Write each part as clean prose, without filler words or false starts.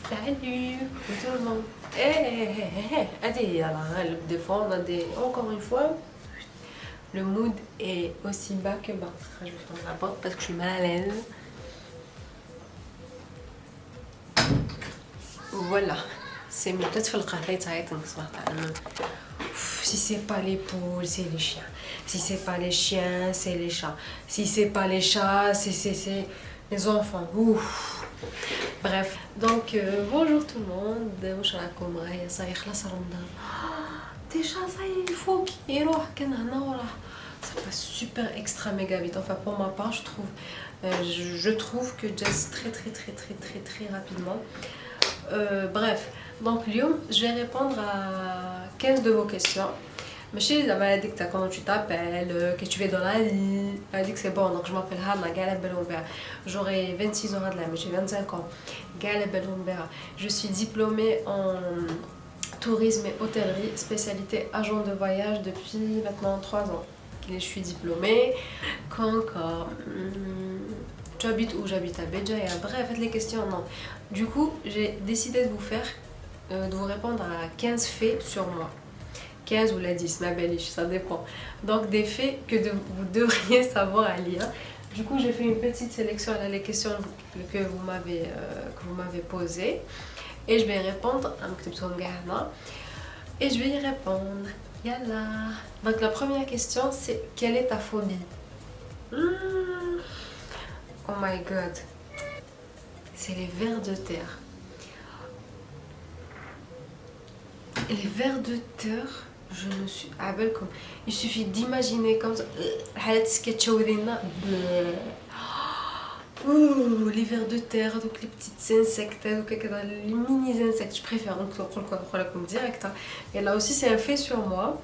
Salut tout le monde. Allez, alors, des fois, encore une fois, le mood est aussi bas que bas. Je vais fermer la porte parce que je suis mal à l'aise. Voilà. C'est mieux. Peut-être faire le café, ça va être si c'est pas les poules, c'est les chiens. Si c'est pas les chiens, c'est les chats. Si c'est pas les chats, c'est les enfants. Ouf. Bref, donc bonjour tout le monde. Ça y est, déjà ça y est, il faut qu'il y ait ça passe super extra méga vite. Enfin pour ma part, je trouve que jazz très rapidement. Bref, donc Lyon, je vais répondre à 15 de vos questions. Mais chez les dit que comment tu t'appelles, que tu fais dans la vie. Elle dit que c'est bon, donc je m'appelle Hana Galeb Belombera. J'aurai 26 ans de là, mais j'ai 25 ans. Galeb Belombera. Je suis diplômée en tourisme et hôtellerie, spécialité agent de voyage depuis maintenant 3 ans. Je suis diplômée. Encore. Tu habites où? J'habite à Béjaïa. Bref, faites les questions, non. Du coup, j'ai décidé de vous répondre à 15 faits sur moi. 15 ou la 10, ma belle, ça dépend. Donc des faits que vous devriez savoir à lire. Du coup, j'ai fait une petite sélection à les questions que vous m'avez posées. Et je vais répondre à petit et je vais y répondre. Yalla. Donc la première question, c'est quelle est ta phobie? Oh my god. C'est les vers de terre. Les vers de terre, je me suis belle comme il suffit d'imaginer comme ça les vers de terre, donc les petits insectes, donc les mini insectes, je préfère donc comme direct. Et là aussi c'est un fait sur moi.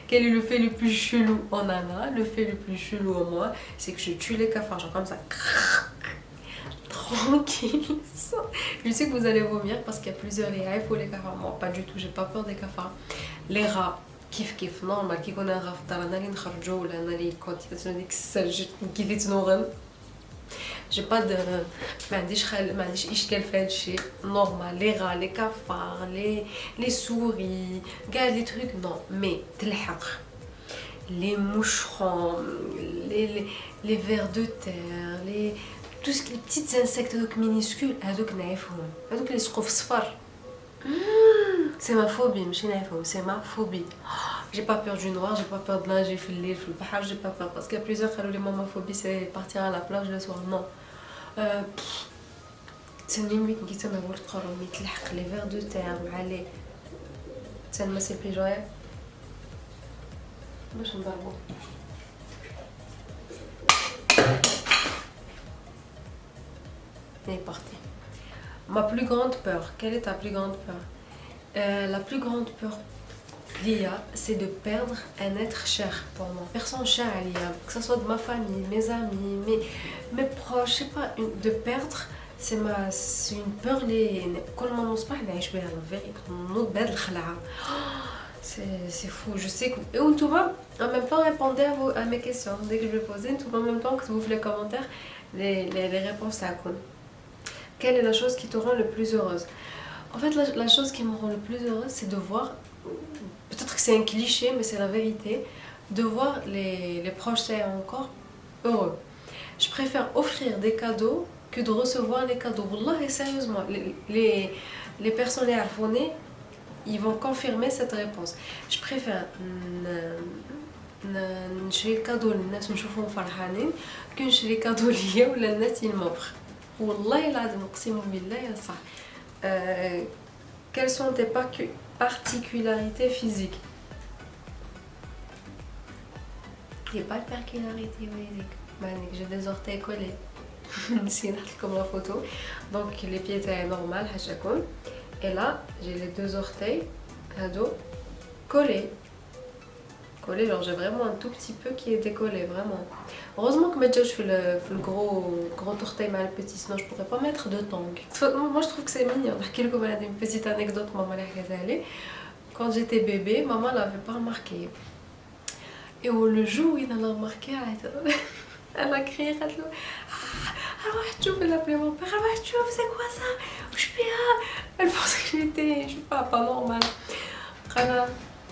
Quel est le fait le plus chelou en Anna? Le fait le plus chelou en moi, c'est que je tue les cafards, genre comme ça. Tranquille. Je sais que vous allez vomir parce qu'il y a plusieurs liens pour les cafards. Moi pas du tout, j'ai pas peur des cafards. Les rats, kiff normal, qui connaît un rat dans la narine kharjo ou la narine quand il se dit que kiff j'ai pas de normal, les rats, les cafards, les souris, regarde les trucs, non, mais les moucherons, les vers de terre, tout ce qui les petits insectes minuscules, les c'est ma phobie, c'est ma phobie. J'ai pas peur du noir, j'ai pas peur de nager j'ai pas peur parce qu'il y a plusieurs ma phobie c'est partir à la plage le soir, non. C'est limite qui les vers de terre, allez. C'est le massé plus joyeux. Moi je me barre. C'est parti. Ma plus grande peur, quelle est ta plus grande peur? La plus grande peur l'IA, c'est de perdre un être cher pour moi. Personne chère à l'IA, que ce soit de ma famille, mes amis, mes proches, je sais pas, de perdre, c'est une peur c'est fou, je sais que... Et tout va en même temps répondez à mes questions. Dès que je vais poser, tout en même temps que vous faites les commentaires, les réponses à quoi. Quelle est la chose qui te rend le plus heureuse? En fait, la chose qui me rend le plus heureuse, c'est de voir, peut-être que c'est un cliché, mais c'est la vérité, de voir les proches encore heureux. Je préfère offrir des cadeaux que de recevoir les cadeaux. Wallah, et sérieusement, les personnes à ils vont confirmer cette réponse. Je préfère نشري كادو للناس ونشوفهم فرحانين كي نشري كادو ليا ولا الناس يموفر. والله العظيم اقسم بالله يا صح. Quelles sont tes particularités physiques? J'ai pas de particularité physique. J'ai des orteils collés. C'est comme la photo. Donc les pieds sont normaux, et là j'ai les deux orteils collés. Genre j'ai vraiment un tout petit peu qui est décollé, vraiment. Heureusement que je fais le gros orteil mal petit, sinon je pourrais pas mettre de tongs. Moi je trouve que c'est mignon. Une petite anecdote, maman quand j'étais bébé, maman l'avait pas remarqué. Et le jour où il a remarqué, elle a crié, elle a dit: ah, tu veux l'appeler mon père, c'est quoi ça? elle pensait que j'étais, je sais pas normale.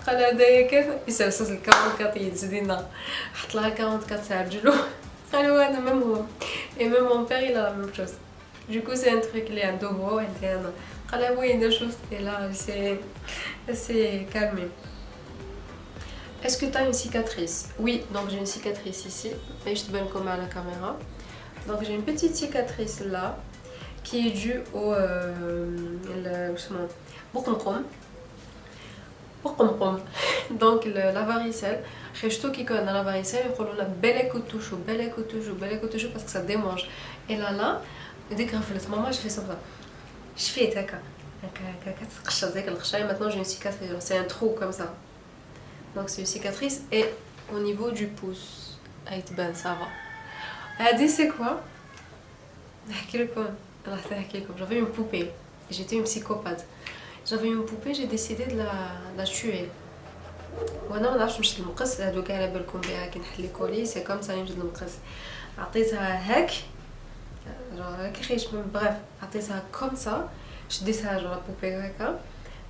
قال هدايا كذا يسلسل 44 يزيدنا حط لها 44 تاع رجلو قالوا هذا ميم هو et même mon père il a la même chose du coup c'est un truc اللي عنده هو وعندي انا قال oui des choses et là c'est calmé. Est-ce que tu as une cicatrice? Oui, donc j'ai une cicatrice ici et je te donne comme à la caméra. Donc j'ai une petite cicatrice là qui est due au donc la varicelle. Resto qui connaît la varicelle, il faut la belle touche parce que ça démange. Et là, dès que maman, je fais ça. Je fais ça. Maintenant j'ai une cicatrice, c'est un trou comme ça. Donc c'est une cicatrice et au niveau du pouce. Ben ça va. Elle dit c'est quoi? J'avais une poupée. J'étais une psychopathe. J'avais une poupée, j'ai décidé de la tuer. وانا ما نعرفش نمشي للمقص هذوك على بالكم بها كي نحل لي كولي سي كوم سا نمشي للمقص عطيتها هاك هاك خيش من بغيف عطيتها كوم سا شديتها جو لا بوبي هكا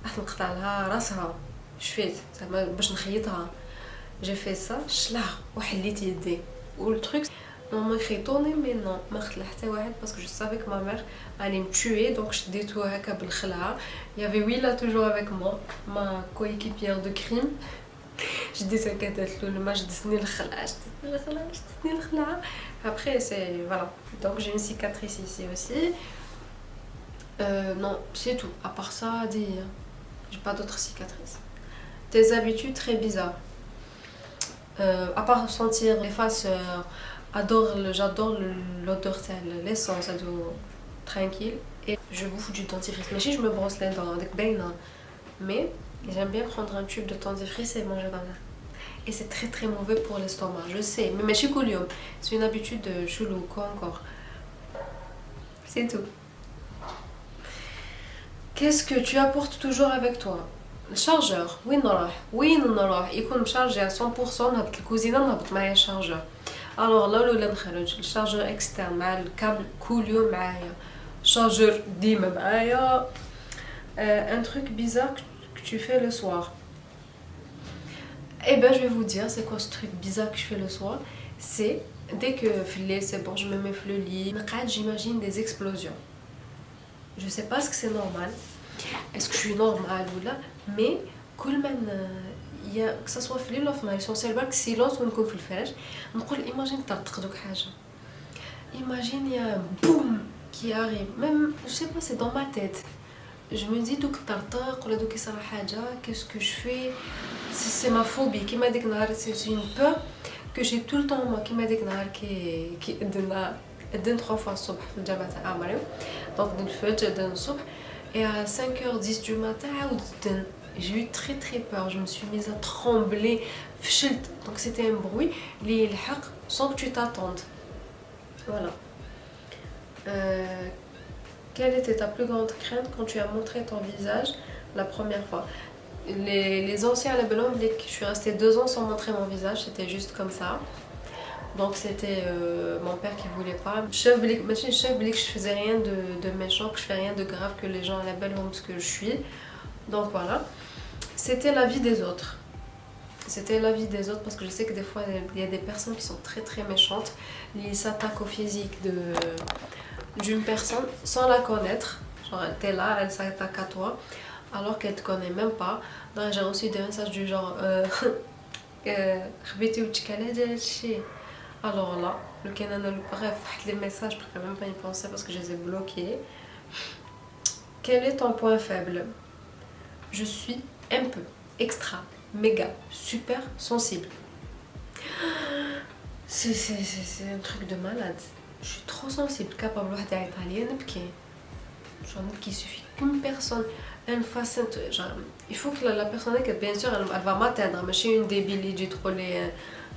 راح نقطع لها راسها شفيت زعما باش نخيطها جي في سا شلاه وحليت يدي والتروك نورمال خيطوني مي نو ما خلى حتى واحد باسكو جو سافي كو ما مير allait me tuer donc شديتو هكا بالخلعه. Il y avait Willa toujours avec moi, ma coéquipière de crime. جديتها كدات له ما جدتني الخلعه après c'est voilà donc j'ai une cicatrice ici aussi. Non c'est tout à part ça j'ai pas d'autres cicatrices. Tes habitudes très bizarres, à part sentir les faceurs, j'adore l'odeur de l'essence tranquille et je bouffe du dentifrice. Mais si je me brosse les dents avec bain, mais j'aime bien prendre un tube de dentifrice et manger comme ça. Et c'est très très mauvais pour l'estomac, je sais. Mais je suis coulium, c'est une habitude chelou, quoi encore. C'est tout. Qu'est-ce que tu apportes toujours avec toi? Le chargeur. Oui non. Il faut me charger à 100%. نهبط الكوزينه نهبط معايا الشارجر. Alors là ولا نخرج الشارجر اكسترن مع الكابل كل يوم معايا. Chargeur ديما معايا. Un truc bizarre que tu fais le soir. Eh ben je vais vous dire c'est quoi ce truc bizarre que je fais le soir. C'est dès que c'est bon je me mets le lit. J'imagine des explosions. Je sais pas ce que c'est normal. Est-ce que je suis normale ou là? Mais il y a que ça soit في الليل ولا في النهار essentiel بالك silence ونكون في الفراش نقول imagine طرطق دوك حاجه. Imagine il y a un boum qui arrive. Même je sais pas c'est dans ma tête. Je me dis دوك طرطق ولا دوك يصرا حاجه qu'est-ce que je fais? C'est ma phobie كيما ديك النهار c'est une peur que j'ai tout le temps moi كيما ديك النهار كي أذن 3 fois الصبح في الجامعة تاع عمري دونك الفجر أذن الصبح et à 5h10 du matin عاود أذن. J'ai eu très très peur, je me suis mise à trembler, donc c'était un bruit sans que tu t'attendes. Voilà. Quelle était ta plus grande crainte quand tu as montré ton visage la première fois? Les anciens à la belle je suis restée 2 ans sans montrer mon visage, c'était juste comme ça. Donc c'était mon père qui voulait pas. Je faisais rien de méchant, que je fais rien de grave, que les gens à la belle ce que je suis. Donc voilà. C'était la vie des autres. C'était la vie des autres parce que je sais que des fois il y a des personnes qui sont très très méchantes. Ils s'attaquent au physique d'une personne sans la connaître. Genre t'es là, elle s'attaque à toi alors qu'elle te connaît même pas. Donc j'ai reçu des messages du genre alors là, le Canada, bref, les messages, je préfère même pas y penser parce que je les ai bloqués. Quel est ton point faible? Je suis un peu, extra, méga, super sensible. C'est un truc de malade. Je suis trop sensible, capable de faire italienne, il suffit qu'une personne elle fasse genre, il faut que la personne bien sûr elle va m'atteindre, mais je suis une débile, j'ai trop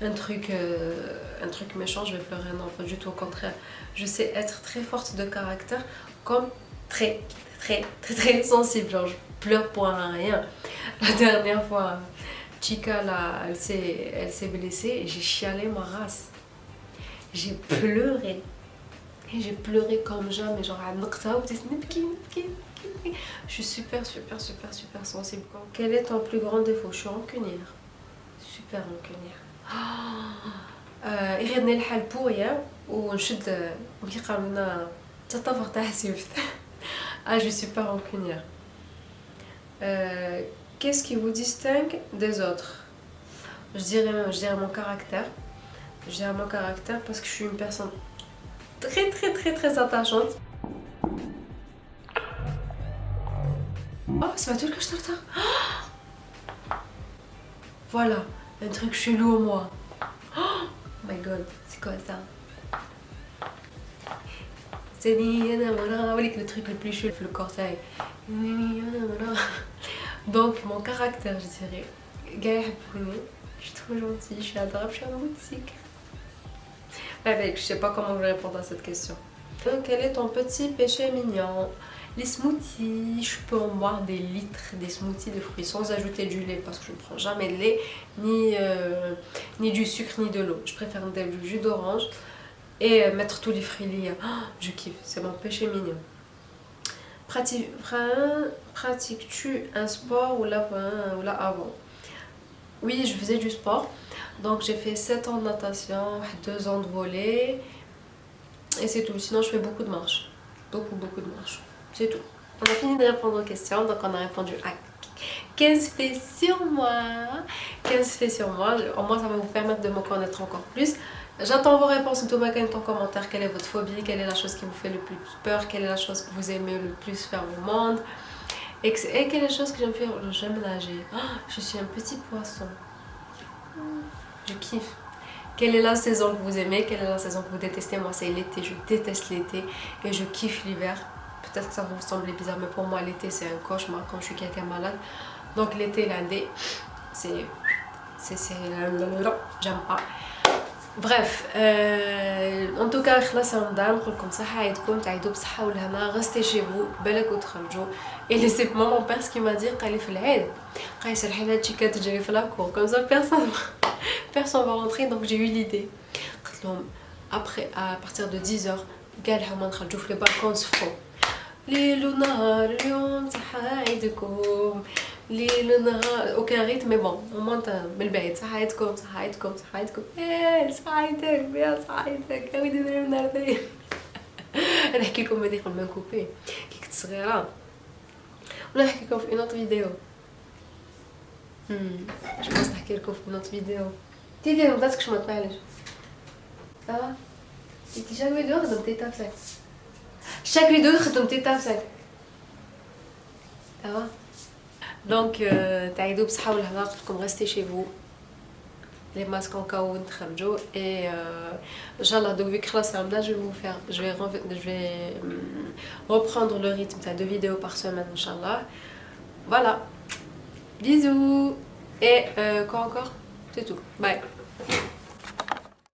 un truc méchant, je vais pleurer, non pas du tout, au contraire. Je sais être très forte de caractère comme très très très très sensible, genre je pleure pour rien. La dernière fois Chica là, elle s'est blessée et j'ai chialé ma race. J'ai pleuré. Et j'ai pleuré comme jamais, genre Je suis super sensible. Quel est ton plus grand défaut? Je suis rancunière. Super rancunière. يغيرني الحال بويا ونشد كي قالوا لنا تطفر تاع حسيفت. Je suis pas rancunière. Qu'est-ce qui vous distingue des autres? Je dirais mon caractère. Je dirais mon caractère parce que je suis une personne très attachante. Oh, c'est pas tout que je te Voilà, un truc chelou en moi. Oh my god, c'est quoi ça? C'est le truc le plus chelou, le corteil. Donc, mon caractère, je dirais. Je suis trop gentille, je suis adorable, je suis un boutique. Avec, je sais pas comment je vais répondre à cette question. Quel est ton petit péché mignon? Les smoothies, je peux en boire des litres, des smoothies de fruits sans ajouter du lait parce que je ne prends jamais de lait, ni du sucre, ni de l'eau. Je préfère du jus d'orange et mettre tous les fruits liés. Oh, je kiffe, c'est mon péché mignon. Pratiques-tu un sport ou là avant? Oui, je faisais du sport. Donc j'ai fait 7 ans de natation, 2 ans de volley. Et c'est tout. Sinon je fais beaucoup de marches. Beaucoup de marches. C'est tout. On a fini de répondre aux questions. Donc on a répondu à 15 faits sur moi. 15 faits sur moi. Au moins ça va vous permettre de me connaître encore plus. J'attends vos réponses en commentaire. Quelle est votre phobie? Quelle est la chose qui vous fait le plus peur? Quelle est la chose que vous aimez le plus faire au monde? Et quelle est la chose que j'aime faire? J'aime nager. Oh, je suis un petit poisson. Je kiffe. Quelle est la saison que vous aimez? Quelle est la saison que vous détestez? Moi c'est l'été, je déteste l'été et je kiffe l'hiver. Peut-être que ça va vous sembler bizarre, mais pour moi l'été c'est un cauchemar quand je suis quelqu'un malade. Donc l'été, l'année, c'est j'aime pas. Bref, en tout cas خلاص رمضان نقولكم صحة عيدكم تعيدوا بصحة والهنا restez chez vous بالك وتخرجوا. Et laissez mon père ce qu'il m'a dit قال لي في العيد قال لي الحين هادشي كتجري في لاكور comme ça personne va rentrer. Donc j'ai eu l'idée قلت لهم après à partir de 10h قال حما نخرجوا في لي بالكون نصفقوا ليل ونهار اليوم صحة عيدكم ليل نهار اوكي ريت مي بون au moins من البعيد صحايتكم ايه صحايتك يا صحايتك يا ودي داير النهار داير. نحكي لكم هذيك قبل ما نكوبي كي كنت صغيره ولا نحكي لكم في نوت فيديو. جو بس نحكي لكم في نوت فيديو تيدي ما بداتكش ما تفعلش اه انت شاك فيديو خدمتي تافسك chaque vidéo خدمتي تافسك اه. Donc تعيدوا بصحة والهنا قلت لكم restez chez vous les masques en cas où نخرجوا et inchallah donc vu que خلاص رمضان je vais reprendre le rythme de 2 vidéos par semaine inchallah. Voilà, bisous et quoi encore, c'est tout, bye.